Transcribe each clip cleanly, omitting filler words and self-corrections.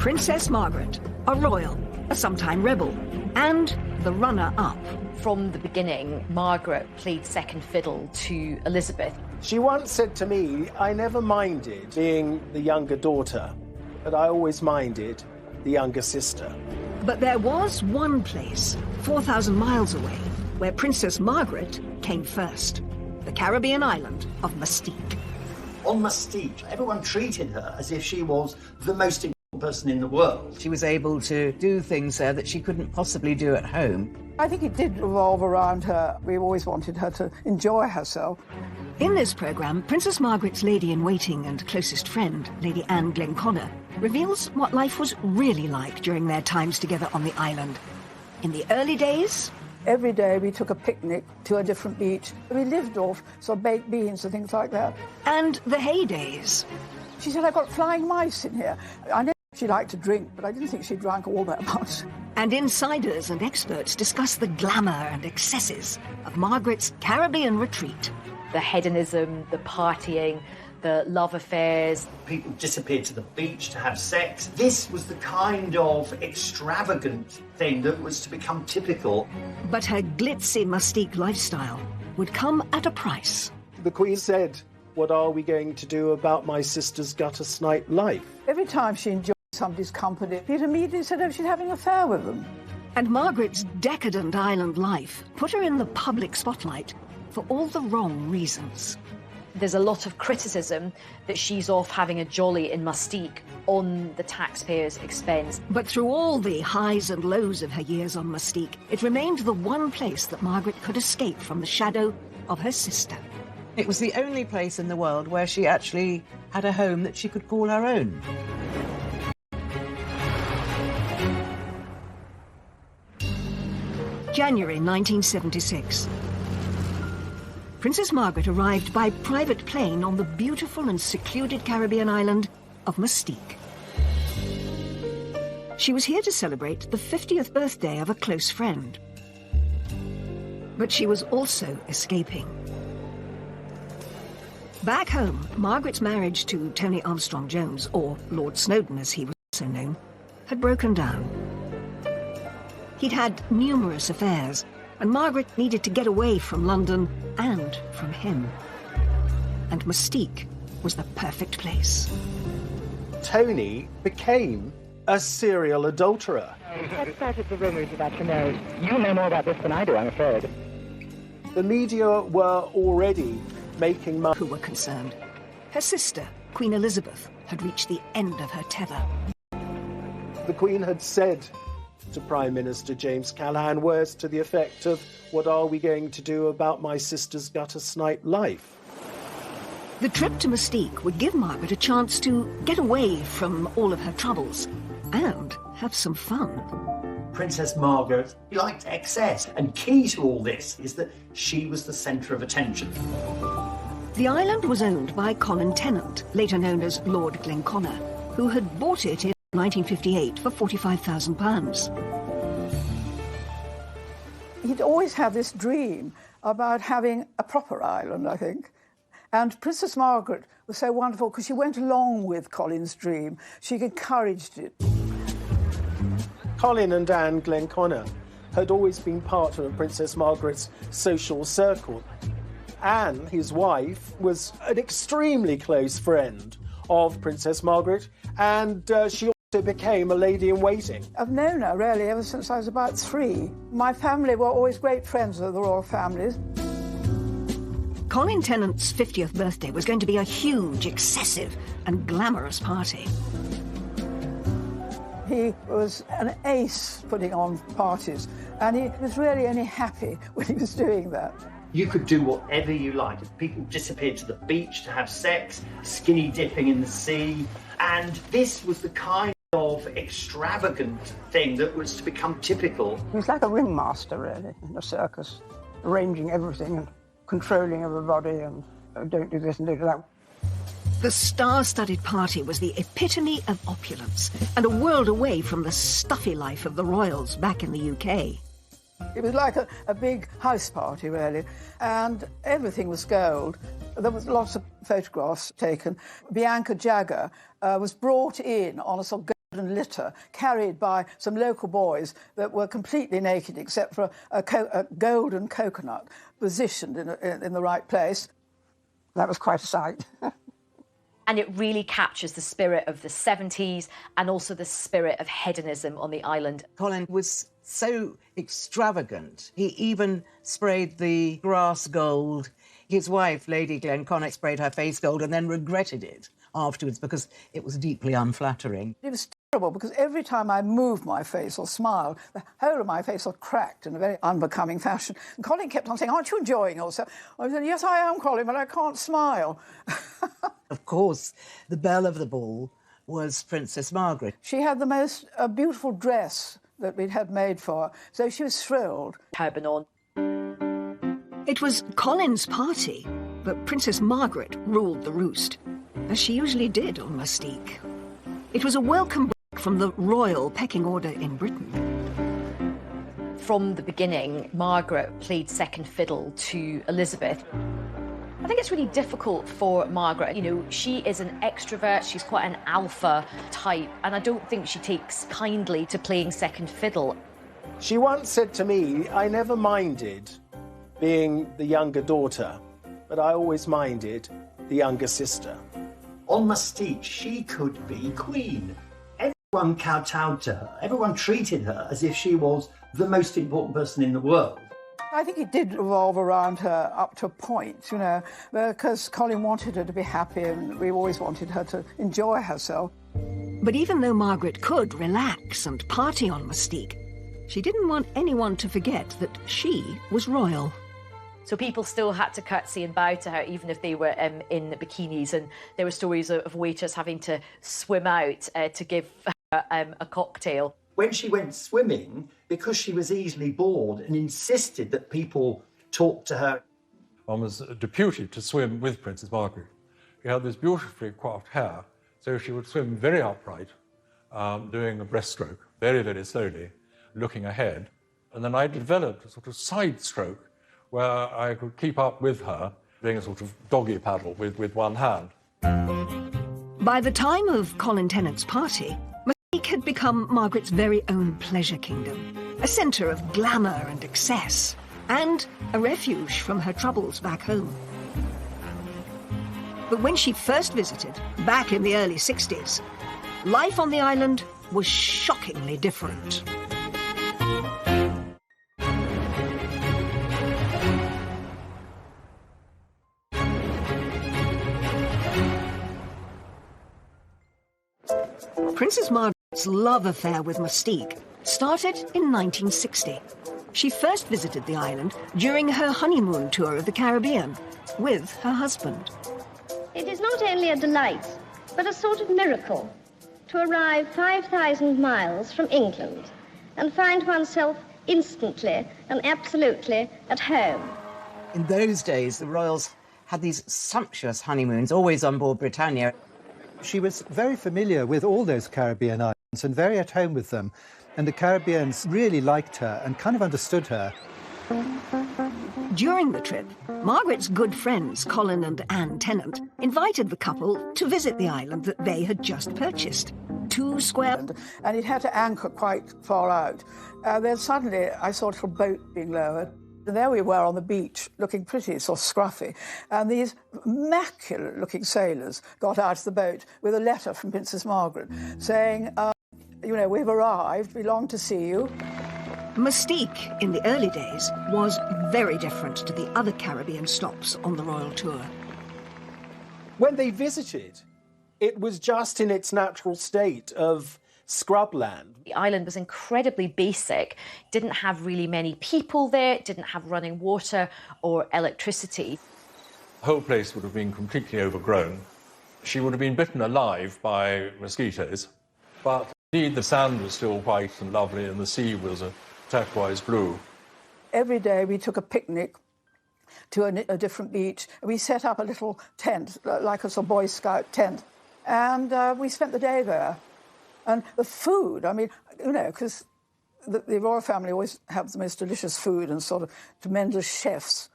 Princess Margaret, a royal, a sometime rebel, and the runner-up. From the beginning, Margaret played second fiddle to Elizabeth. She once said to me, I never minded being the younger daughter, but I always minded the younger sister. But there was one place, 4,000 miles away, where Princess Margaret came first. The Caribbean island of Mustique. On Mustique, everyone treated her as if she was the most important person in the world. She was able to do things there that she couldn't possibly do at home. I think it did revolve around her. We always wanted her to enjoy herself. In this programme, Princess Margaret's lady-in-waiting and closest friend, Lady Anne Glenconnor, reveals what life was really like during their times together on the island. In the early days... Every day we took a picnic to a different beach. We lived off sort of baked beans and things like that. And the heydays. She said, I've got flying mice in here. I know she liked to drink, but I didn't think she drank all that much. And insiders and experts discuss the glamour and excesses of Margaret's Caribbean retreat. The hedonism, the partying, the love affairs. People disappeared to the beach to have sex. This was the kind of extravagant thing that was to become typical. But her glitzy Mustique lifestyle would come at a price. The Queen said, what are we going to do about my sister's gutter snipe life? Every time she enjoyed somebody's company, Peter immediately said, oh, she's having an affair with them. And Margaret's decadent island life put her in the public spotlight for all the wrong reasons. There's a lot of criticism that she's off having a jolly in Mustique on the taxpayers' expense. But through all the highs and lows of her years on Mustique, it remained the one place that Margaret could escape from the shadow of her sister. It was the only place in the world where she actually had a home that she could call her own. January 1976. Princess Margaret arrived by private plane on the beautiful and secluded Caribbean island of Mustique. She was here to celebrate the 50th birthday of a close friend. But she was also escaping. Back home, Margaret's marriage to Tony Armstrong-Jones, or Lord Snowdon as he was also known, had broken down. He'd had numerous affairs, and Margaret needed to get away from London and from him. And Mustique was the perfect place. Tony became a serial adulterer. What started the rumours about your marriage? You know more about this than I do, I'm afraid. The media were already making money. Who were concerned. Her sister, Queen Elizabeth, had reached the end of her tether. The Queen had said to Prime Minister James Callaghan words to the effect of, what are we going to do about my sister's gutter snipe life? The trip to Mustique would give Margaret a chance to get away from all of her troubles and have some fun. Princess Margaret liked excess, and key to all this is that she was the centre of attention. The island was owned by Colin Tennant, later known as Lord Glenconnor, who had bought it in 1958 for £45,000. He'd always had this dream about having a proper island, I think. And Princess Margaret was so wonderful because she went along with Colin's dream. She encouraged it. Colin and Anne Glenconnor had always been part of Princess Margaret's social circle. Anne, his wife, was an extremely close friend of Princess Margaret, and she also became a lady-in-waiting. I've known her, really, ever since I was about 3. My family were always great friends of the royal families. Colin Tennant's 50th birthday was going to be a huge, excessive and glamorous party. He was an ace putting on parties, and he was really only happy when he was doing that. You could do whatever you liked. People disappeared to the beach to have sex, skinny dipping in the sea, and this was the kind of extravagant thing that was to become typical. He was like a ringmaster, really, in a circus, arranging everything and controlling everybody and don't do this and don't do that. The star-studded party was the epitome of opulence and a world away from the stuffy life of the royals back in the UK. It was like a big house party, really, and everything was gold. There was lots of photographs taken. Bianca Jagger was brought in on a sort of and litter carried by some local boys that were completely naked except for a golden coconut positioned in the right place. That was quite a sight. And it really captures the spirit of the 70s and also the spirit of hedonism on the island. Colin was so extravagant. He even sprayed the grass gold. His wife, Lady Glenconnick, sprayed her face gold and then regretted it afterwards because it was deeply unflattering. It was terrible because every time I moved my face or smiled, the whole of my face was cracked in a very unbecoming fashion. And Colin kept on saying, "Aren't you enjoying yourself?" I said, "Yes, I am, Colin, but I can't smile." Of course, the belle of the ball was Princess Margaret. She had the most beautiful dress that we'd had made for her, so she was thrilled. Turban on. It was Colin's party, but Princess Margaret ruled the roost, as she usually did on Mustique. It was a welcome break from the royal pecking order in Britain. From the beginning, Margaret played second fiddle to Elizabeth. I think it's really difficult for Margaret. You know, she is an extrovert, she's quite an alpha type, and I don't think she takes kindly to playing second fiddle. She once said to me, "I never minded being the younger daughter, but I always minded the younger sister." On Mustique, she could be queen. Everyone kowtowed to her. Everyone treated her as if she was the most important person in the world. I think it did revolve around her up to a point, you know, because Colin wanted her to be happy and we always wanted her to enjoy herself. But even though Margaret could relax and party on Mustique, she didn't want anyone to forget that she was royal. So people still had to curtsy and bow to her, even if they were in bikinis. And there were stories of waiters having to swim out to give her a cocktail. When she went swimming, because she was easily bored and insisted that people talk to her. One was deputed to swim with Princess Margaret. She had this beautifully coiffed hair, so she would swim very upright, doing a breaststroke, very, very slowly, looking ahead. And then I developed a sort of side stroke where I could keep up with her, doing a sort of doggy paddle with one hand. By the time of Colin Tennant's party, Mustique had become Margaret's very own pleasure kingdom, a centre of glamour and excess, and a refuge from her troubles back home. But when she first visited, back in the early 60s, life on the island was shockingly different. Princess Margaret's love affair with Mustique started in 1960. She first visited the island during her honeymoon tour of the Caribbean with her husband. It is not only a delight, but a sort of miracle to arrive 5,000 miles from England and find oneself instantly and absolutely at home. In those days, the royals had these sumptuous honeymoons, always on board Britannia. She was very familiar with all those Caribbean islands and very at home with them. And the Caribbeans really liked her and kind of understood her. During the trip, Margaret's good friends, Colin and Anne Tennant, invited the couple to visit the island that they had just purchased. 2 square... And it had to anchor quite far out. Then suddenly I saw a little boat being lowered. And there we were on the beach, looking pretty sort of scruffy. And these immaculate-looking sailors got out of the boat with a letter from Princess Margaret saying, you know, we've arrived, we long to see you. Mustique, in the early days, was very different to the other Caribbean stops on the royal tour. When they visited, it was just in its natural state of scrubland. The island was incredibly basic, didn't have really many people there, didn't have running water or electricity. The whole place would have been completely overgrown. She would have been bitten alive by mosquitoes, but indeed the sand was still white and lovely and the sea was a turquoise blue. Every day we took a picnic to a different beach. We set up a little tent, like a sort of Boy Scout tent, and we spent the day there. And the food, I mean, you know, because the royal family always have the most delicious food and sort of tremendous chefs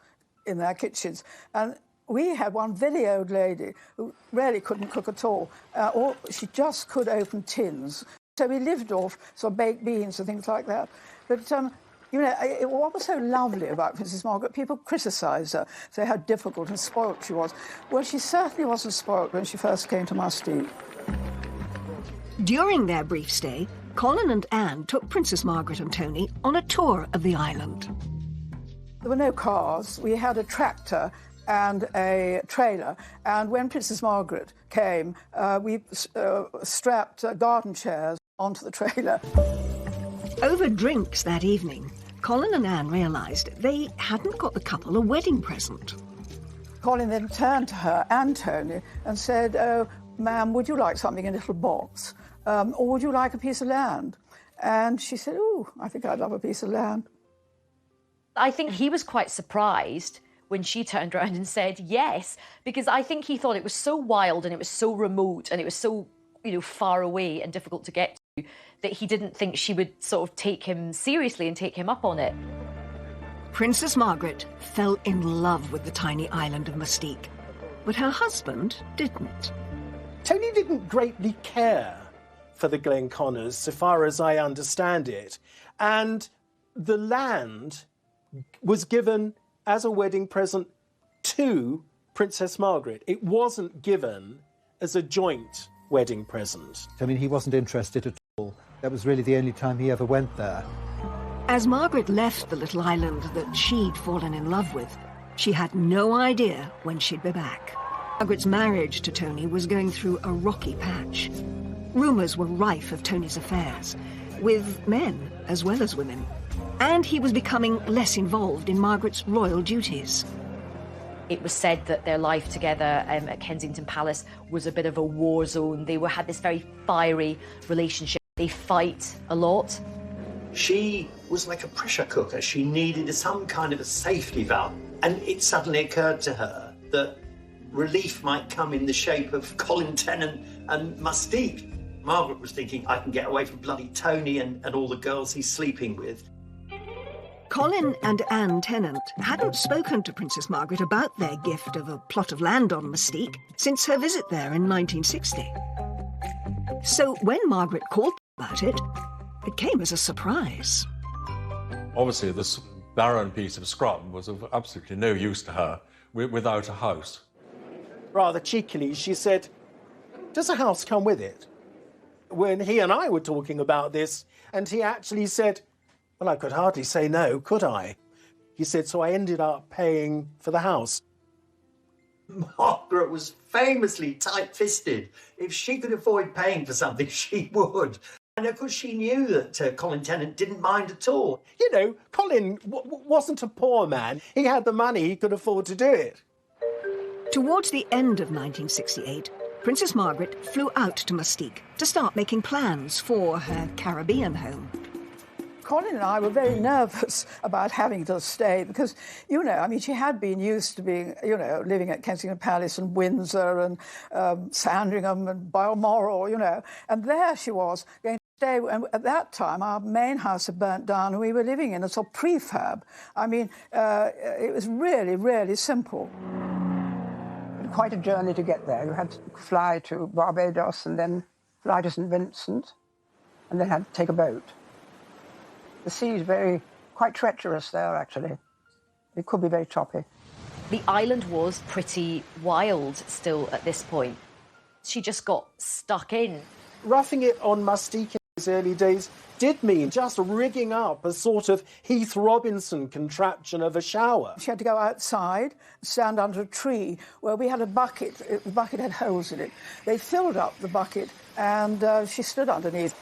in their kitchens. And we had one very old lady who really couldn't cook at all. Or she just could open tins So we lived off sort of baked beans and things like that. But, you know, what was so lovely about Princess Margaret, people criticised her, say how difficult and spoilt she was. Well, she certainly wasn't spoilt when she first came to Mustique. During their brief stay, Colin and Anne took Princess Margaret and Tony on a tour of the island. There were no cars. We had a tractor and a trailer. And when Princess Margaret came, we strapped garden chairs onto the trailer. Over drinks that evening, Colin and Anne realised they hadn't got the couple a wedding present. Colin then turned to her and Tony and said, "Oh, ma'am, would you like something in a little box? Or would you like a piece of land?" And she said, "Oh, I think I'd love a piece of land." I think he was quite surprised when she turned around and said yes, because I think he thought it was so wild and it was so remote and it was so, you know, far away and difficult to get to that he didn't think she would sort of take him seriously and take him up on it. Princess Margaret fell in love with the tiny island of Mustique, but her husband didn't. Tony didn't greatly care for the Glenconners, so far as I understand it, and the land was given as a wedding present to Princess Margaret. It wasn't given as a joint wedding present. I mean, he wasn't interested at all. That was really the only time he ever went there. As Margaret left the little island that she'd fallen in love with, she had no idea when she'd be back. Margaret's marriage to Tony was going through a rocky patch. Rumours were rife of Tony's affairs, with men as well as women. And he was becoming less involved in Margaret's royal duties. It was said that their life together at Kensington Palace was a bit of a war zone. They had this very fiery relationship. They fight a lot. She was like a pressure cooker. She needed some kind of a safety valve. And it suddenly occurred to her that relief might come in the shape of Colin Tennant and Mustique. Margaret was thinking, I can get away from bloody Tony and all the girls he's sleeping with. Colin and Anne Tennant hadn't spoken to Princess Margaret about their gift of a plot of land on Mustique since her visit there in 1960. So when Margaret called about it, it came as a surprise. Obviously, this barren piece of scrum was of absolutely no use to her without a house. Rather cheekily, she said, "Does a house come with it?" When he and I were talking about this, and he actually said, "Well, I could hardly say no, could I?" He said, so I ended up paying for the house. Margaret was famously tight-fisted. If she could avoid paying for something, she would. And of course, she knew that Colin Tennant didn't mind at all. You know, Colin wasn't a poor man. He had the money, he could afford to do it. Towards the end of 1968, Princess Margaret flew out to Mustique to start making plans for her Caribbean home. Colin and I were very nervous about having to stay because, you know, I mean, she had been used to being, you know, living at Kensington Palace and Windsor and Sandringham and Balmoral, you know, and there she was going to stay. And at that time, our main house had burnt down and we were living in a sort of prefab. I mean, it was really, really simple. Quite a journey to get there. You had to fly to Barbados and then fly to St. Vincent and then had to take a boat. The sea is quite treacherous there, actually. It could be very choppy. The island was pretty wild still at this point. She just got stuck in. Roughing it on Mustique in those early days did mean just rigging up a sort of Heath Robinson contraption of a shower. She had to go outside, stand under a tree where we had a bucket. The bucket had holes in it. They filled up the bucket and she stood underneath.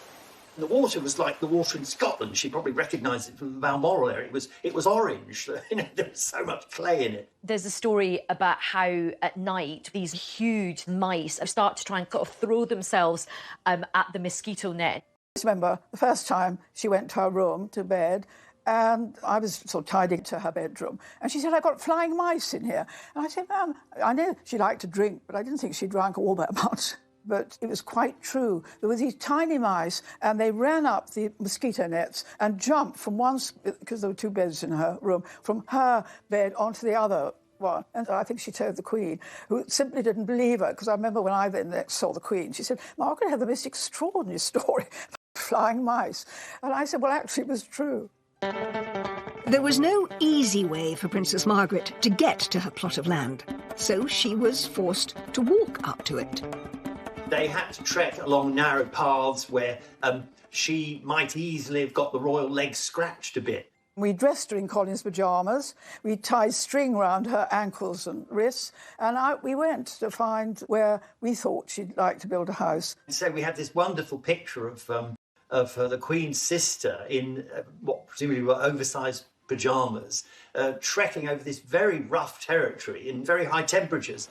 The water was like the water in Scotland. She probably recognised it from the Balmoral area. It was orange. You know, there was so much clay in it. There's a story about how at night these huge mice start to try and sort of throw themselves at the mosquito net. I remember the first time she went to her room, to bed, and I was sort of tidying to her bedroom. And she said, "I've got flying mice in here." And I said, "Ma'am, I know she liked to drink, but I didn't think she drank all that much." But it was quite true. There were these tiny mice, and they ran up the mosquito nets and jumped from one, because there were two beds in her room, from her bed onto the other one. And I think she told the Queen, who simply didn't believe her, because I remember when I then next saw the Queen, she said, "Margaret had the most extraordinary story." flying mice. And I said, well, actually, it was true. There was no easy way for Princess Margaret to get to her plot of land, so she was forced to walk up to it. They had to trek along narrow paths where she might easily have got the royal legs scratched a bit. We dressed her in Colin's pyjamas, we tied string round her ankles and wrists, and out we went to find where we thought she'd like to build a house. So we had this wonderful picture of the Queen's sister in what presumably were oversized pyjamas, trekking over this very rough territory in very high temperatures.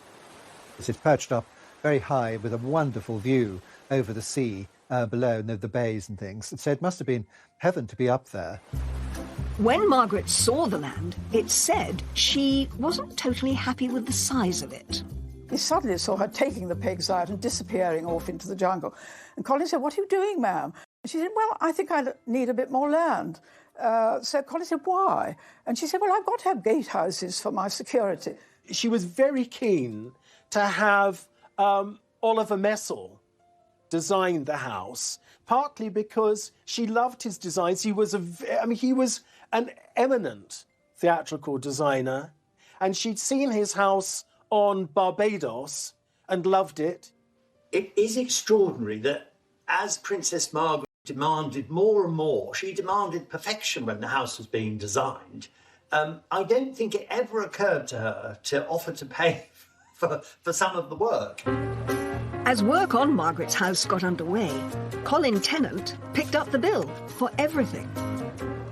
It's perched up very high with a wonderful view over the sea below, and the bays and things. So it must have been heaven to be up there. When Margaret saw the land, it said she wasn't totally happy with the size of it. We suddenly saw her taking the pigs out and disappearing off into the jungle. And Colin said, what are you doing, ma'am? And she said, well, I think I need a bit more land. So Colin said, why? And she said, well, I've got to have gatehouses for my security. She was very keen to have Oliver Messel design the house, partly because she loved his designs. He was an eminent theatrical designer, and she'd seen his house on Barbados and loved it. It is extraordinary that as Princess Margaret demanded more and more, she demanded perfection when the house was being designed. I don't think it ever occurred to her to offer to pay for some of the work. As work on Margaret's house got underway, Colin Tennant picked up the bill for everything.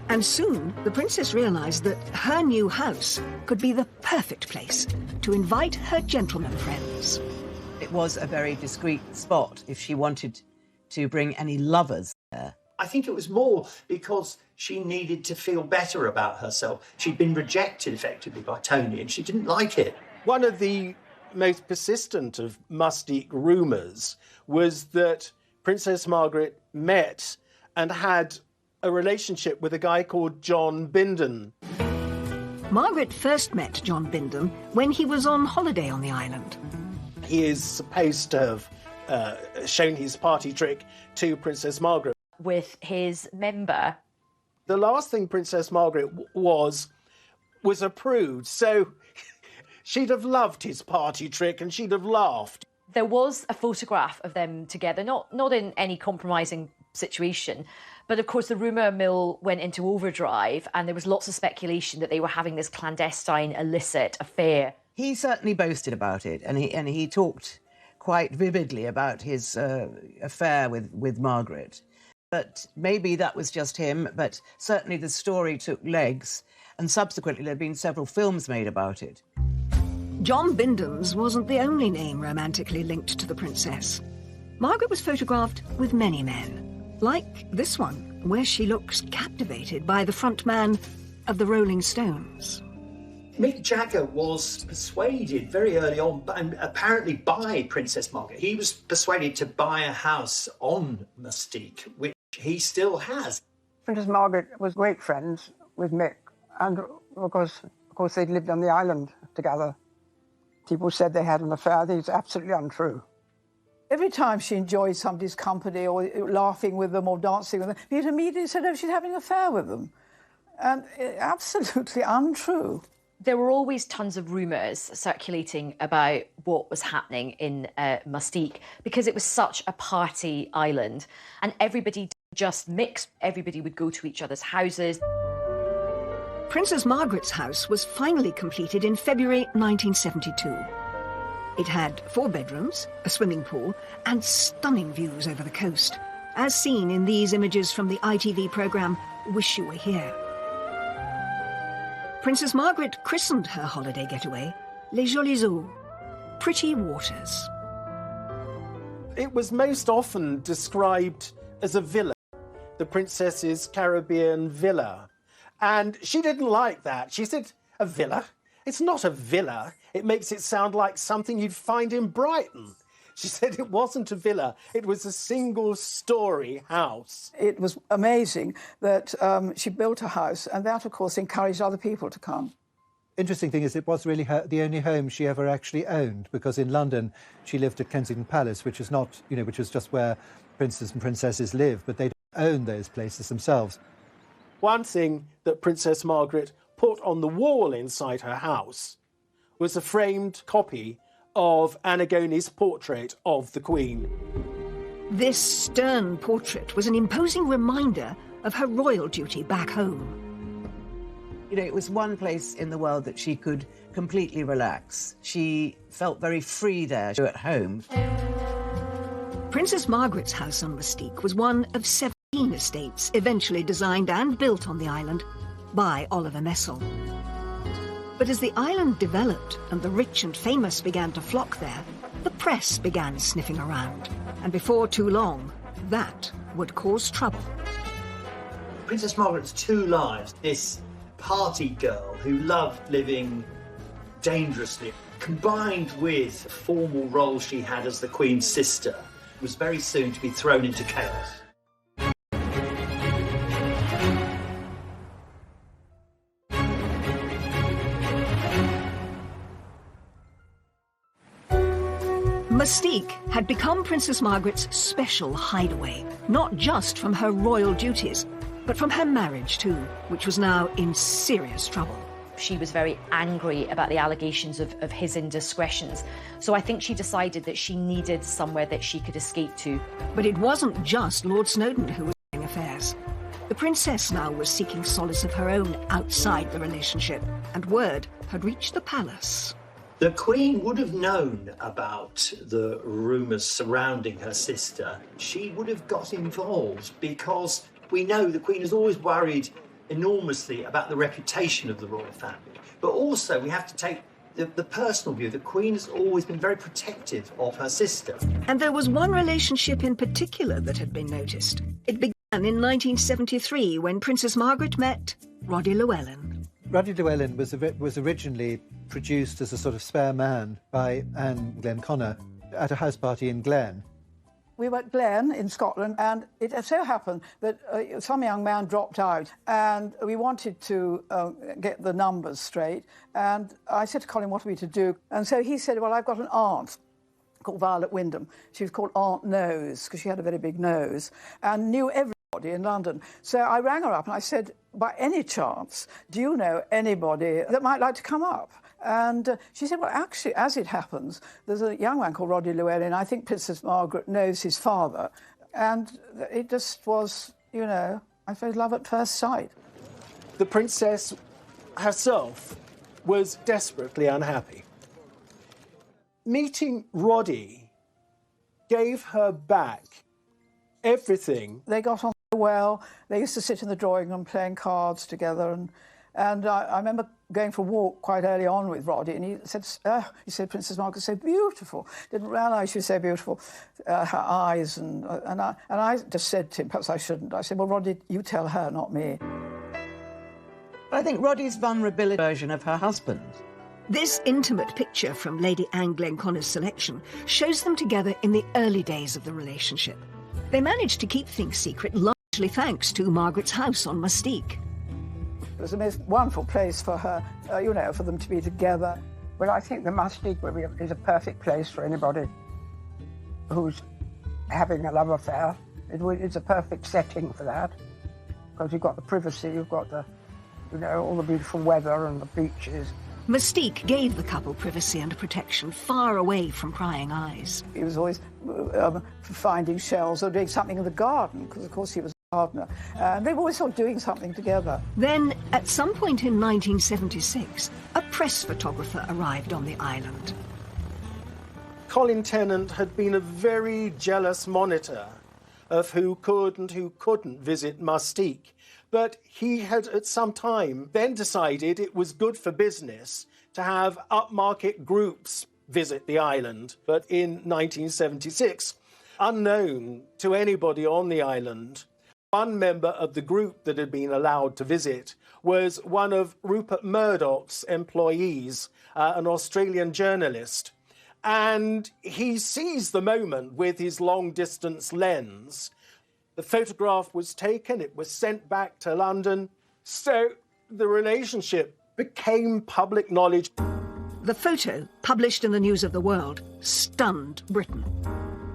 And soon, the princess realised that her new house could be the perfect place to invite her gentleman friends. It was a very discreet spot if she wanted to bring any lovers there. I think it was more because she needed to feel better about herself. She'd been rejected effectively by Tony and she didn't like it. One of the most persistent of Mustique rumours was that Princess Margaret met and had a relationship with a guy called John Bindon. Margaret first met John Bindon when he was on holiday on the island. He is supposed to have shown his party trick to Princess Margaret. With his member. The last thing Princess Margaret was approved, so she'd have loved his party trick and she'd have laughed. There was a photograph of them together, not in any compromising situation, but of course the rumour mill went into overdrive and there was lots of speculation that they were having this clandestine, illicit affair. He certainly boasted about it, and he talked quite vividly about his affair with Margaret. But maybe that was just him, but certainly the story took legs, and subsequently there have been several films made about it. John Bindon's wasn't the only name romantically linked to the princess. Margaret was photographed with many men, like this one, where she looks captivated by the front man of the Rolling Stones. Mick Jagger was persuaded very early on, and apparently by Princess Margaret. He was persuaded to buy a house on Mustique, which he still has. Princess Margaret was great friends with Mick, and of course they'd lived on the island together. People said they had an affair. It's absolutely untrue. Every time she enjoyed somebody's company or laughing with them or dancing with them, you'd immediately said, oh, she's having an affair with them. And absolutely untrue. There were always tons of rumours circulating about what was happening in Mustique because it was such a party island and everybody just mixed. Everybody would go to each other's houses. Princess Margaret's house was finally completed in February 1972. It had 4 bedrooms, a swimming pool and stunning views over the coast, as seen in these images from the ITV programme Wish You Were Here. Princess Margaret christened her holiday getaway Les Jolies Eaux, pretty waters. It was most often described as a villa, the princess's Caribbean villa. And she didn't like that. She said, a villa? It's not a villa. It makes it sound like something you'd find in Brighton. She said it wasn't a villa, it was a single-storey house. It was amazing that she built a house, and that, of course, encouraged other people to come. Interesting thing is it was really the only home she ever actually owned, because in London she lived at Kensington Palace, which is not, which is just where princes and princesses live, but they own those places themselves. One thing that Princess Margaret put on the wall inside her house was a framed copy of Annigone's portrait of the Queen. This stern portrait was an imposing reminder of her royal duty back home. You know, it was one place in the world that she could completely relax. She felt very free there, at home. Princess Margaret's house on Mustique was one of 17 estates eventually designed and built on the island by Oliver Messel. But as the island developed and the rich and famous began to flock there, the press began sniffing around. And before too long, that would cause trouble. Princess Margaret's two lives, this party girl who loved living dangerously, combined with the formal role she had as the Queen's sister, was very soon to be thrown into chaos. Mustique had become Princess Margaret's special hideaway, not just from her royal duties, but from her marriage too, which was now in serious trouble. She was very angry about the allegations of his indiscretions, so I think she decided that she needed somewhere that she could escape to. But it wasn't just Lord Snowdon who was doing affairs. The princess now was seeking solace of her own outside the relationship, and word had reached the palace. The Queen would have known about the rumours surrounding her sister. She would have got involved because we know the Queen has always worried enormously about the reputation of the royal family. But also we have to take the personal view. The Queen has always been very protective of her sister. And there was one relationship in particular that had been noticed. It began in 1973 when Princess Margaret met Roddy Llewellyn. Roddy Llewellyn was originally produced as a sort of spare man by Anne Glenconner at a house party in Glen. We were at Glen in Scotland, and it so happened that some young man dropped out, and we wanted to get the numbers straight. And I said to Colin, what are we to do? And so he said, well, I've got an aunt called Violet Wyndham. She was called Aunt Nose because she had a very big nose and knew everybody in London. So I rang her up and I said, by any chance, do you know anybody that might like to come up? And she said, well, actually, as it happens, there's a young man called Roddy Llewellyn. I think Princess Margaret knows his father. And it just was, you know, I suppose love at first sight. The princess herself was desperately unhappy. Meeting Roddy gave her back everything. They got on well. They used to sit in the drawing room playing cards together. And I remember going for a walk quite early on with Roddy, and he said, Princess Margaret's so beautiful. Didn't realise she was so beautiful, her eyes. And I just said to him, perhaps I shouldn't. I said, well, Roddy, you tell her, not me. I think Roddy's vulnerability version of her husband. This intimate picture from Lady Anne Glenconner's selection shows them together in the early days of the relationship. They managed to keep things secret, largely thanks to Margaret's house on Mustique. It was the most wonderful place for her, you know, for them to be together. Well, I think the Mustique is a perfect place for anybody who's having a love affair. It's a perfect setting for that, because you've got the privacy, you've got the, you know, all the beautiful weather and the beaches. Mustique gave the couple privacy and protection far away from prying eyes. He was always finding shells or doing something in the garden, because, of course, he was a gardener. They were always sort of doing something together. Then, at some point in 1976, a press photographer arrived on the island. Colin Tennant had been a very jealous monitor of who could and who couldn't visit Mustique. But he had at some time then decided it was good for business to have upmarket groups visit the island. But in 1976, unknown to anybody on the island, one member of the group that had been allowed to visit was one of Rupert Murdoch's employees, an Australian journalist. And he seized the moment with his long-distance lens. The photograph was taken, it was sent back to London, so the relationship became public knowledge. The photo, published in the News of the World, stunned Britain.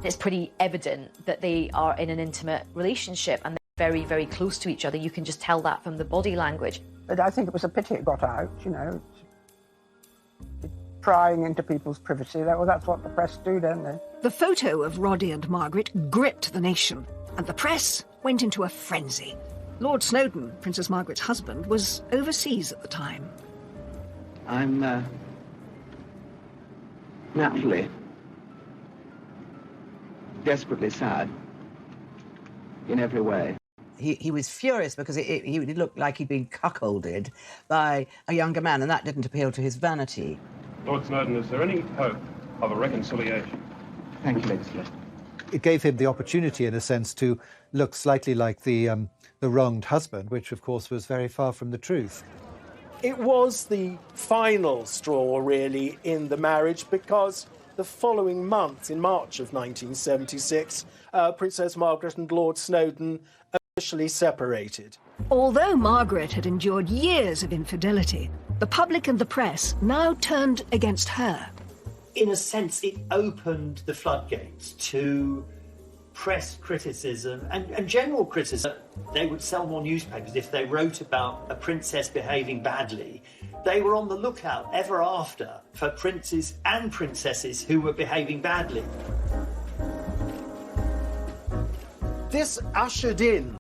It's pretty evident that they are in an intimate relationship, and very, very close to each other. You can just tell that from the body language. But I think it was a pity it got out, you know. Prying into people's privacy. Well, that's what the press do, don't they? The photo of Roddy and Margaret gripped the nation, and the press went into a frenzy. Lord Snowdon, Princess Margaret's husband, was overseas at the time. I'm naturally desperately sad in every way. He was furious because he looked like he'd been cuckolded by a younger man, and that didn't appeal to his vanity. Lord Snowdon, is there any hope of a reconciliation? Thank you, Lady Smith. It gave him the opportunity, in a sense, to look slightly like the wronged husband, which, of course, was very far from the truth. It was the final straw, really, in the marriage, because the following month, in March of 1976, Princess Margaret and Lord Snowdon officially separated. Although Margaret had endured years of infidelity, the public and the press now turned against her. In a sense, it opened the floodgates to press criticism and general criticism. They would sell more newspapers if they wrote about a princess behaving badly. They were on the lookout ever after for princes and princesses who were behaving badly. This ushered in,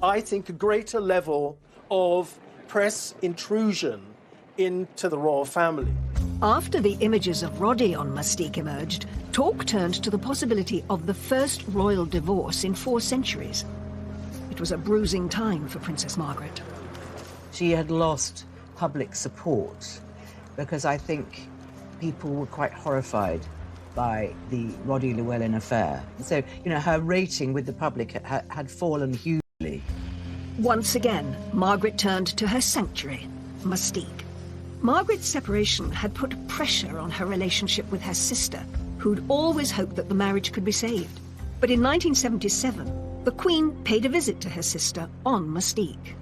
I think, a greater level of press intrusion into the royal family. After the images of Roddy on Mustique emerged, talk turned to the possibility of the first royal divorce in 4 centuries. It was a bruising time for Princess Margaret. She had lost public support because I think people were quite horrified by the Roddy Llewellyn affair. So, you know, her rating with the public had fallen hugely. Once again, Margaret turned to her sanctuary, Mustique. Margaret's separation had put pressure on her relationship with her sister, who'd always hoped that the marriage could be saved. But in 1977, the Queen paid a visit to her sister on Mustique.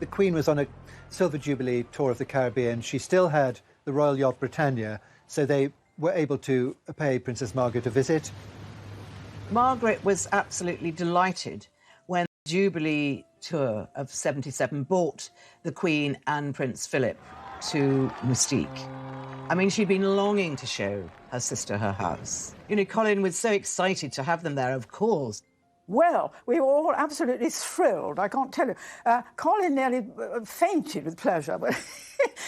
The Queen was on a Silver Jubilee tour of the Caribbean. She still had the Royal Yacht Britannia, so they were able to pay Princess Margaret a visit. Margaret was absolutely delighted when the Jubilee tour of 77 brought the Queen and Prince Philip to Mustique. I mean, she'd been longing to show her sister her house. You know, Colin was so excited to have them there, of course. Well, we were all absolutely thrilled, I can't tell you. Colin nearly fainted with pleasure, but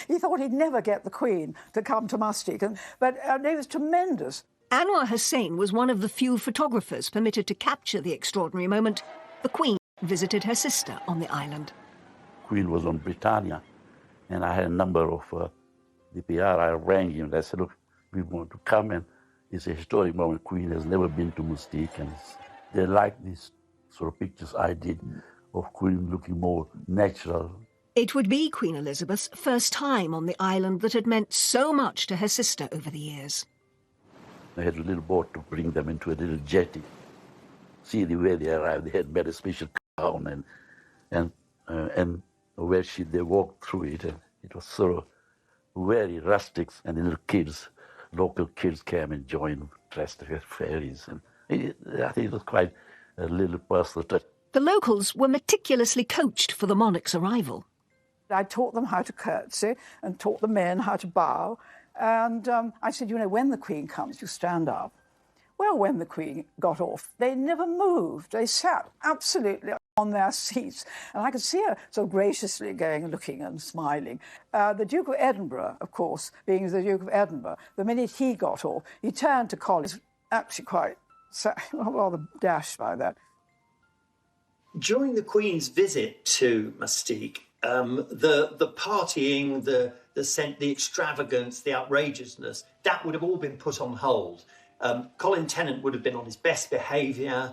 he thought he'd never get the Queen to come to Mustique, but it was tremendous. Anwar Hussain was one of the few photographers permitted to capture the extraordinary moment. The Queen visited her sister on the island. Queen was on Britannia, and I had a number of the PR. I rang him and I said, look, we want to come, and it's a historic moment. Queen has never been to Mustique, and they like these sort of pictures I did of Queen looking more natural. It would be Queen Elizabeth's first time on the island that had meant so much to her sister over the years. They had a little boat to bring them into a little jetty. See the way they arrived. They had made a special gown, and where they walked through it, and it was sort of very rustic, and the little kids, local kids came and joined, dressed as fairies, and I think it was quite a little personal touch. The locals were meticulously coached for the monarch's arrival. I taught them how to curtsy and taught the men how to bow. And I said, you know, when the Queen comes, you stand up. Well, when the Queen got off, they never moved. They sat absolutely on their seats. And I could see her so graciously going and looking and smiling. The Duke of Edinburgh, of course, being the Duke of Edinburgh, the minute he got off, he turned to Colin, actually quite rather dashed by that. During the Queen's visit to Mustique, the partying, the extravagance, the outrageousnly, that would have all been put on hold. Colin Tennant would have been on his best behaviour.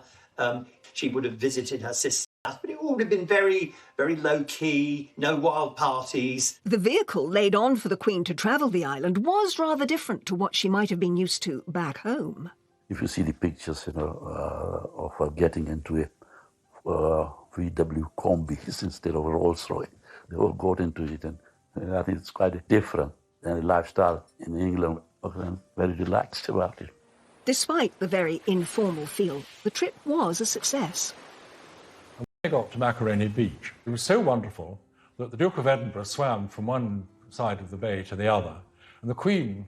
She would have visited her sister, but it all would have been very, very low-key, no wild parties. The vehicle laid on for the Queen to travel the island was rather different to what she might have been used to back home. If you see the pictures, of her getting into a VW Combis instead of a Rolls-Royce, they all got into it, and I think it's quite different than the lifestyle in England. I'm very relaxed about it. Despite the very informal feel, the trip was a success. they got to Macaroni Beach, it was so wonderful that the Duke of Edinburgh swam from one side of the bay to the other, and the Queen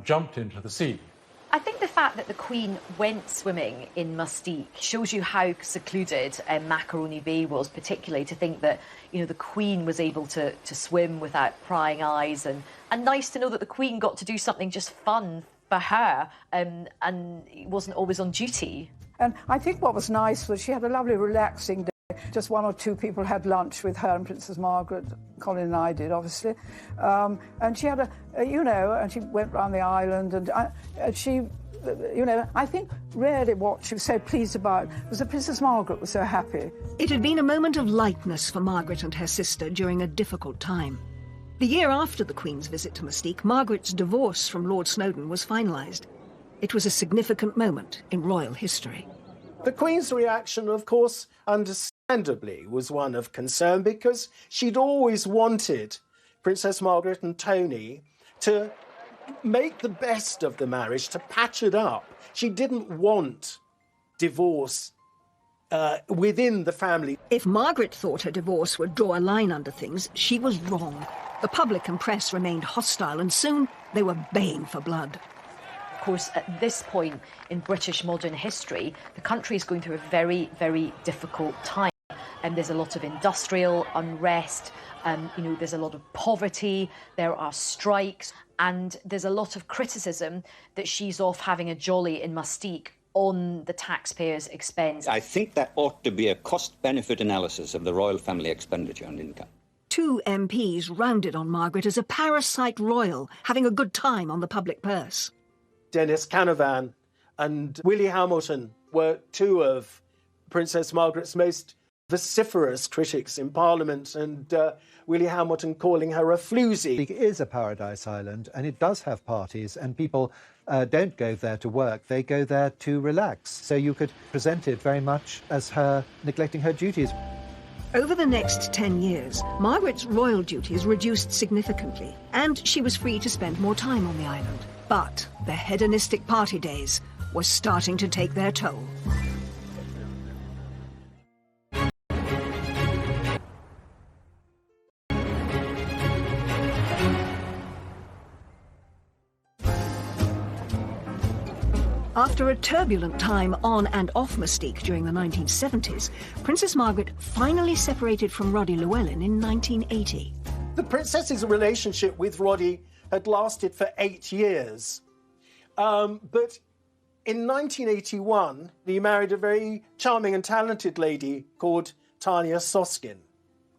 jumped into the sea. I think the fact that the Queen went swimming in Mustique shows you how secluded Macaroni Bay was, particularly to think that, you know, the Queen was able to swim without prying eyes, and nice to know that the Queen got to do something just fun for her and wasn't always on duty. And I think what was nice was she had a lovely relaxing day. Just one or two people had lunch with her and Princess Margaret. Colin and I did, obviously. And she had and she went round the island, and she, I think really what she was so pleased about was that Princess Margaret was so happy. It had been a moment of lightness for Margaret and her sister during a difficult time. The year after the Queen's visit to Mustique, Margaret's divorce from Lord Snowdon was finalised. It was a significant moment in royal history. The Queen's reaction, of course, understandably, was one of concern, because she'd always wanted Princess Margaret and Tony to make the best of the marriage, to patch it up. She didn't want divorce within the family. If Margaret thought her divorce would draw a line under things, she was wrong. The public and press remained hostile, and soon they were baying for blood. Of course, at this point in British modern history, the country is going through a very, very difficult time. And there's a lot of industrial unrest, there's a lot of poverty, there are strikes, and there's a lot of criticism that she's off having a jolly in Mustique on the taxpayers' expense. I think there ought to be a cost-benefit analysis of the royal family expenditure on income. 2 MPs rounded on Margaret as a parasite royal, having a good time on the public purse. Dennis Canavan and Willie Hamilton were 2 of Princess Margaret's most vociferous critics in Parliament, and Willie Hamilton calling her a floozy. It is a paradise island, and it does have parties, and people don't go there to work, they go there to relax. So you could present it very much as her neglecting her duties. Over the next 10 years, Margaret's royal duties reduced significantly, and she was free to spend more time on the island. But the hedonistic party days were starting to take their toll. After a turbulent time on and off Mustique during the 1970s, Princess Margaret finally separated from Roddy Llewellyn in 1980. The princess's relationship with Roddy had lasted for 8 years. But in 1981, he married a very charming and talented lady called Tanya Soskin.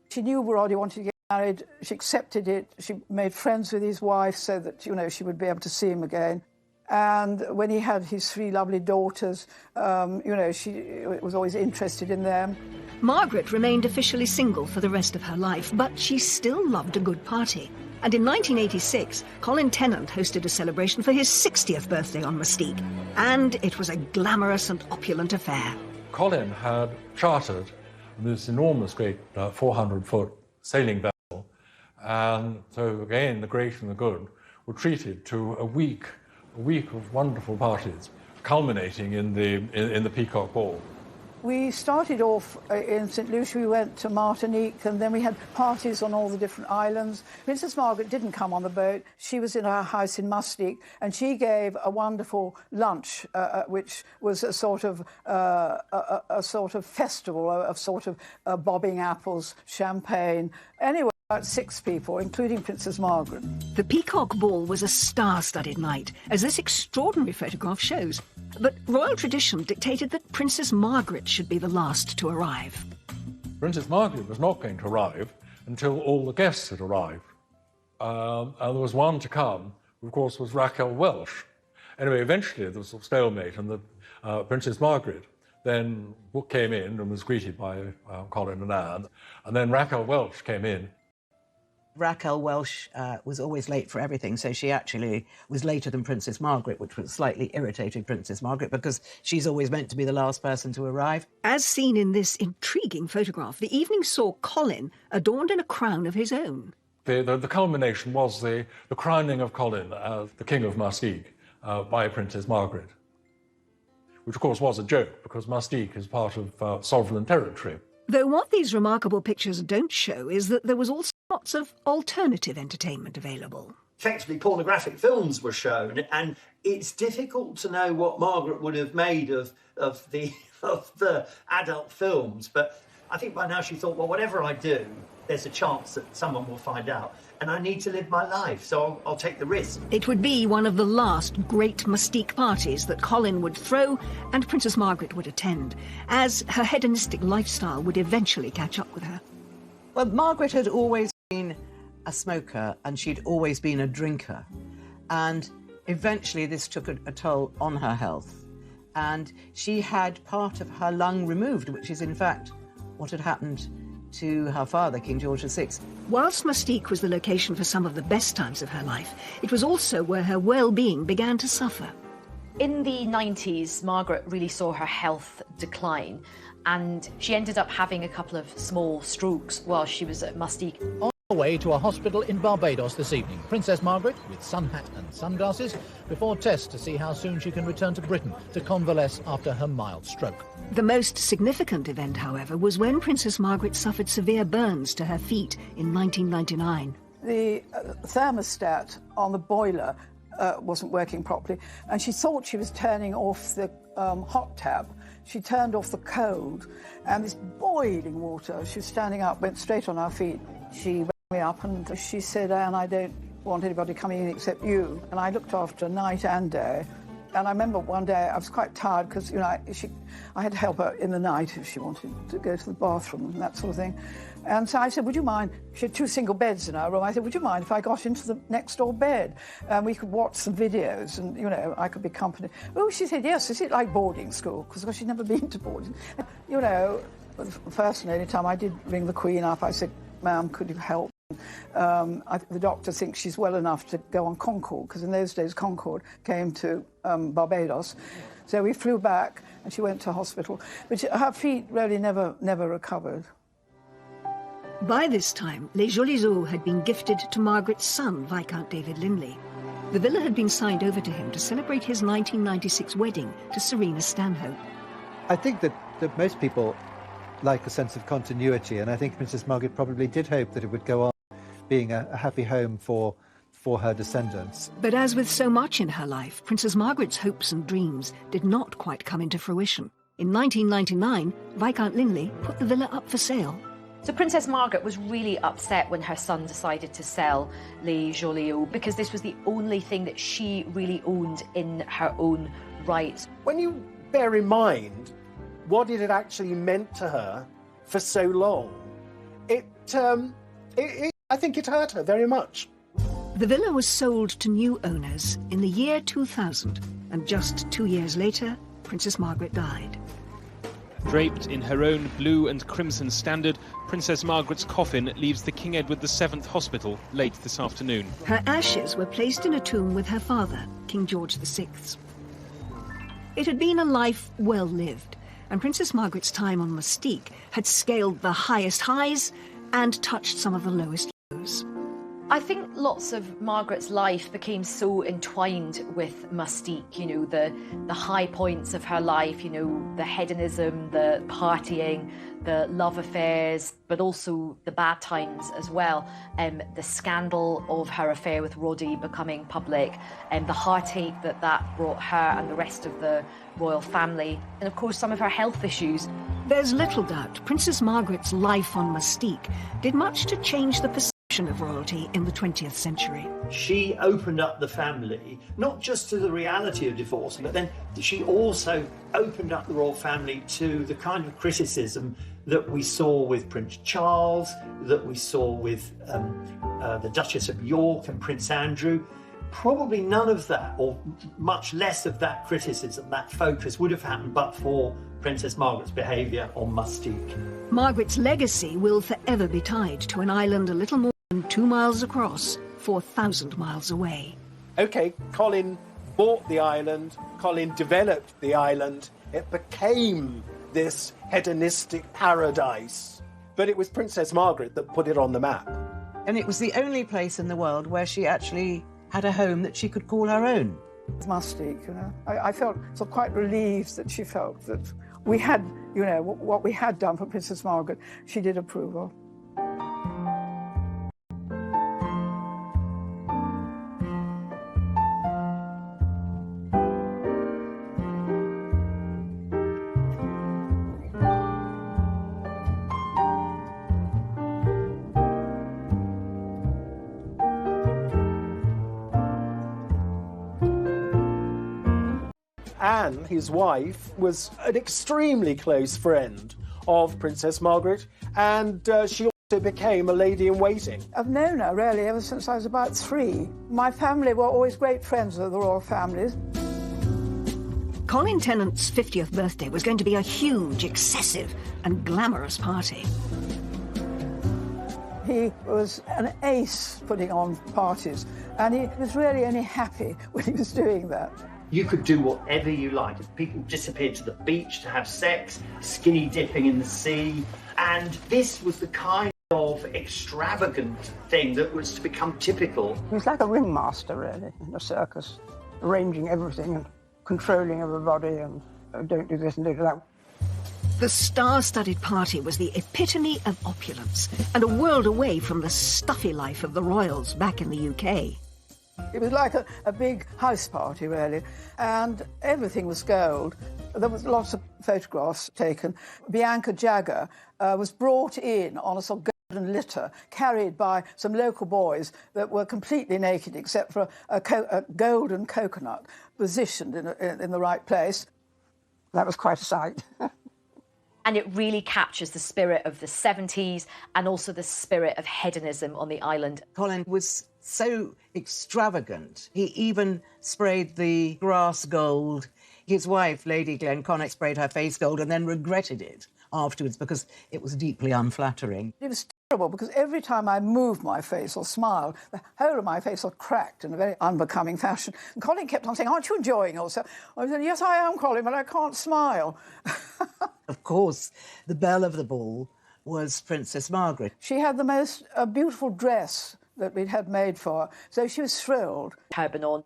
She knew Roddy wanted to get married. She accepted it. She made friends with his wife so that, she would be able to see him again. And when he had his 3 lovely daughters, she was always interested in them. Margaret remained officially single for the rest of her life, but she still loved a good party. And in 1986, Colin Tennant hosted a celebration for his 60th birthday on Mustique. And it was a glamorous and opulent affair. Colin had chartered this enormous, great 400-foot sailing vessel. And so, again, the great and the good were treated to a week of wonderful parties, culminating in the Peacock Ball. We started off in St. Lucia, we went to Martinique, and then we had parties on all the different islands. Princess Margaret didn't come on the boat. She was in her house in Mustique, and she gave a wonderful lunch, which was a sort of festival, of sort of bobbing apples, champagne. Anyway, about 6 people, including Princess Margaret. The Peacock Ball was a star-studded night, as this extraordinary photograph shows. But royal tradition dictated that Princess Margaret should be the last to arrive. Princess Margaret was not going to arrive until all the guests had arrived. And there was one to come, who of course was Raquel Welch. Anyway, eventually there was a stalemate, and the Princess Margaret then came in and was greeted by Colin and Anne. And then Raquel Welch came in. Raquel Welch was always late for everything, so she actually was later than Princess Margaret, which was slightly irritating Princess Margaret because she's always meant to be the last person to arrive. As seen in this intriguing photograph, the evening saw Colin adorned in a crown of his own. The culmination was the crowning of Colin as the King of Mustique by Princess Margaret, which of course was a joke because Mustique is part of sovereign territory. Though what these remarkable pictures don't show is that there was also lots of alternative entertainment available. Effectively, pornographic films were shown, and it's difficult to know what Margaret would have made of the adult films. But I think by now she thought, well, whatever I do, there's a chance that someone will find out, and I need to live my life, so I'll take the risk. It would be one of the last great Mustique parties that Colin would throw and Princess Margaret would attend, as her hedonistic lifestyle would eventually catch up with her. Well, Margaret had always been a smoker and she'd always been a drinker. And eventually this took a toll on her health. And she had part of her lung removed, which is in fact what had happened to her father, King George VI. Whilst Mustique was the location for some of the best times of her life, it was also where her well-being began to suffer. In the 90s, Margaret really saw her health decline, and she ended up having a couple of small strokes while she was at Mustique. On her way to a hospital in Barbados this evening, Princess Margaret, with sun hat and sunglasses, before tests to see how soon she can return to Britain to convalesce after her mild stroke. The most significant event, however, was when Princess Margaret suffered severe burns to her feet in 1999. The thermostat on the boiler wasn't working properly, and she thought she was turning off the hot tap. She turned off the cold, and this boiling water, she was standing up, went straight on her feet. She rang me up and she said, Anne, I don't want anybody coming in except you. And I looked after her night and day. And I remember one day I was quite tired because, you know, I had to help her in the night if she wanted to go to the bathroom and that sort of thing. And so I said, would you mind? She had 2 single beds in her room. I said, would you mind if I got into the next door bed? And we could watch some videos and, you know, I could be company. Oh, she said, yes, is it like boarding school? Because she'd never been to boarding. You know, the first and only time I did ring the Queen up, I said, ma'am, could you help? The doctor thinks she's well enough to go on Concorde, because in those days Concorde came to Barbados. So we flew back and she went to hospital. But her feet really never recovered. By this time, Les Jolies Eaux had been gifted to Margaret's son, Viscount David Linley. The villa had been signed over to him to celebrate his 1996 wedding to Serena Stanhope. I think that most people like a sense of continuity, and I think Princess Margaret probably did hope that it would go on being a happy home for her descendants. But as with so much in her life, Princess Margaret's hopes and dreams did not quite come into fruition. In 1999, Viscount Linley put the villa up for sale. So Princess Margaret was really upset when her son decided to sell Les Jolies Eaux, because this was the only thing that she really owned in her own right. When you bear in mind what it had actually meant to her for so long, I think it hurt her very much. The villa was sold to new owners in the year 2000, and just 2 years later, Princess Margaret died. Draped in her own blue and crimson standard, Princess Margaret's coffin leaves the King Edward VII Hospital late this afternoon. Her ashes were placed in a tomb with her father, King George VI. It had been a life well lived, and Princess Margaret's time on Mustique had scaled the highest highs and touched some of the lowest lows. I think lots of Margaret's life became so entwined with Mustique, you know, the high points of her life, you know, the hedonism, the partying, the love affairs, but also the bad times as well. The scandal of her affair with Roddy becoming public, and the heartache that brought her and the rest of the royal family, and of course some of her health issues. There's little doubt Princess Margaret's life on Mustique did much to change the perception of royalty in the 20th century. She opened up the family, not just to the reality of divorce, but then she also opened up the royal family to the kind of criticism that we saw with Prince Charles, that we saw with the Duchess of York and Prince Andrew. Probably none of that, or much less of that criticism, that focus, would have happened but for Princess Margaret's behaviour on Mustique. Margaret's legacy will forever be tied to an island a little more than 2 miles across, 4,000 miles away. OK, Colin bought the island, Colin developed the island, it became this hedonistic paradise. But it was Princess Margaret that put it on the map. And it was the only place in the world where she actually had a home that she could call her own. Mustique, you know. I felt so quite relieved that she felt that we had, you know, what we had done for Princess Margaret, she did approve of. Anne, his wife, was an extremely close friend of Princess Margaret, and she also became a lady-in-waiting. I've known her, really, ever since I was about 3. My family were always great friends of the royal families. Colin Tennant's 50th birthday was going to be a huge, excessive and glamorous party. He was an ace putting on parties, and he was really only happy when he was doing that. You could do whatever you liked. People disappeared to the beach to have sex, skinny dipping in the sea, and this was the kind of extravagant thing that was to become typical. He was like a ringmaster, really, in a circus, arranging everything and controlling everybody and don't do this and do that. The star-studded party was the epitome of opulence and a world away from the stuffy life of the royals back in the UK. It was like a big house party, really, and everything was gold. There was lots of photographs taken. Bianca Jagger was brought in on a sort of golden litter, carried by some local boys that were completely naked except for a golden coconut positioned in the right place. That was quite a sight. And it really captures the spirit of the 70s and also the spirit of hedonism on the island. Colin was so extravagant. He even sprayed the grass gold. His wife, Lady Glenconnick, sprayed her face gold and then regretted it afterwards because it was deeply unflattering. It was terrible because every time I moved my face or smiled, the whole of my face was cracked in a very unbecoming fashion. And Colin kept on saying, "Aren't you enjoying yourself?" I said, "Yes, I am, Colin, but I can't smile." Of course, the belle of the ball was Princess Margaret. She had the most beautiful dress that we'd had made for her, so she was thrilled. Turban on.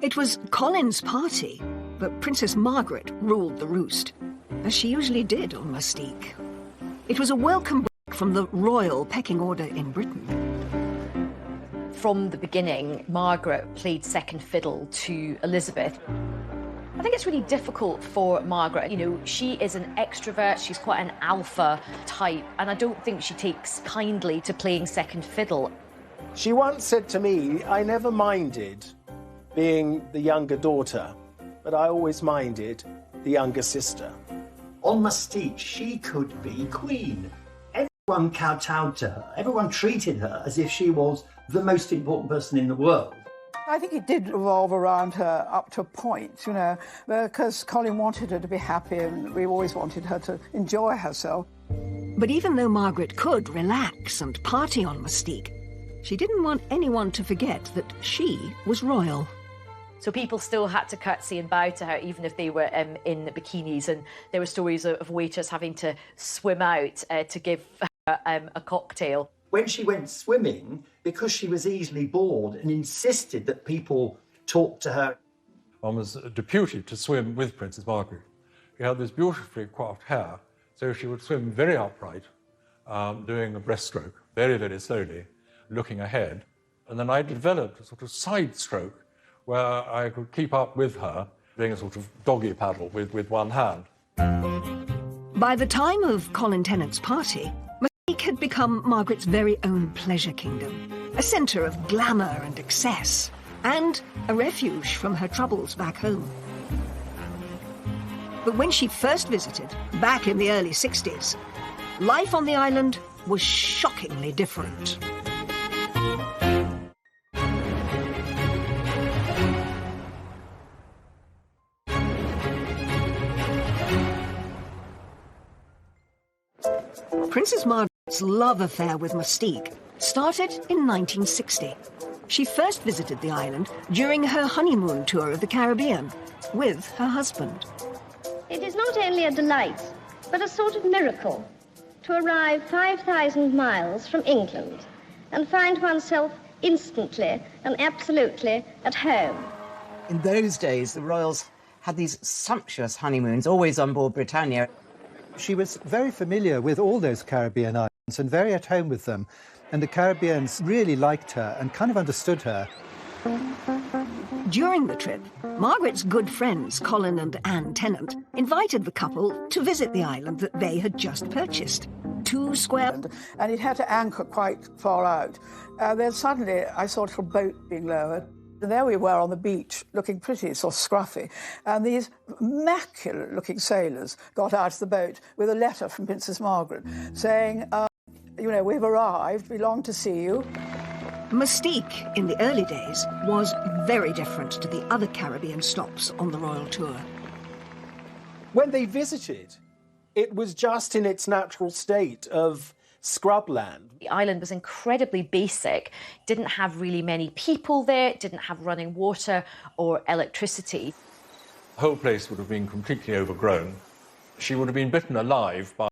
It was Colin's party, but Princess Margaret ruled the roost, as she usually did on Mustique. It was a welcome break from the royal pecking order in Britain. From the beginning, Margaret played second fiddle to Elizabeth. I think it's really difficult for Margaret. You know, she is an extrovert, she's quite an alpha type, and I don't think she takes kindly to playing second fiddle. She once said to me, "I never minded being the younger daughter, but I always minded the younger sister." On Mustique, she could be queen. Everyone kowtowed to her. Everyone treated her as if she was the most important person in the world. I think it did revolve around her up to a point, you know, because Colin wanted her to be happy and we always wanted her to enjoy herself. But even though Margaret could relax and party on Mustique, she didn't want anyone to forget that she was royal. So people still had to curtsy and bow to her, even if they were in bikinis. And there were stories of waiters having to swim out to give her a cocktail. When she went swimming, because she was easily bored and insisted that people talk to her. One was deputed to swim with Princess Margaret. She had this beautifully coiffed hair, so she would swim very upright, doing a breaststroke, very, very slowly, looking ahead. And then I developed a sort of side stroke where I could keep up with her, doing a sort of doggy paddle with one hand. By the time of Colin Tennant's party, Mustique had become Margaret's very own pleasure kingdom, a centre of glamour and excess, and a refuge from her troubles back home. But when she first visited, back in the early 60s, life on the island was shockingly different. Princess Margaret's love affair with Mustique started in 1960. She first visited the island during her honeymoon tour of the Caribbean with her husband. It is not only a delight, but a sort of miracle to arrive 5,000 miles from England and find oneself instantly and absolutely at home. In those days, the royals had these sumptuous honeymoons, always on board Britannia. She was very familiar with all those Caribbean islands and very at home with them. And the Caribbeans really liked her and kind of understood her. During the trip, Margaret's good friends, Colin and Anne Tennant, invited the couple to visit the island that they had just purchased. 2 square... And it had to anchor quite far out. Then suddenly I saw a little boat being lowered. And there we were on the beach, looking pretty sort of scruffy. And these immaculate-looking sailors got out of the boat with a letter from Princess Margaret saying, you know, we've arrived, we long to see you. Mustique, in the early days, was very different to the other Caribbean stops on the royal tour. When they visited, it was just in its natural state of scrubland. The island was incredibly basic, didn't have really many people there, didn't have running water or electricity. The whole place would have been completely overgrown. She would have been bitten alive by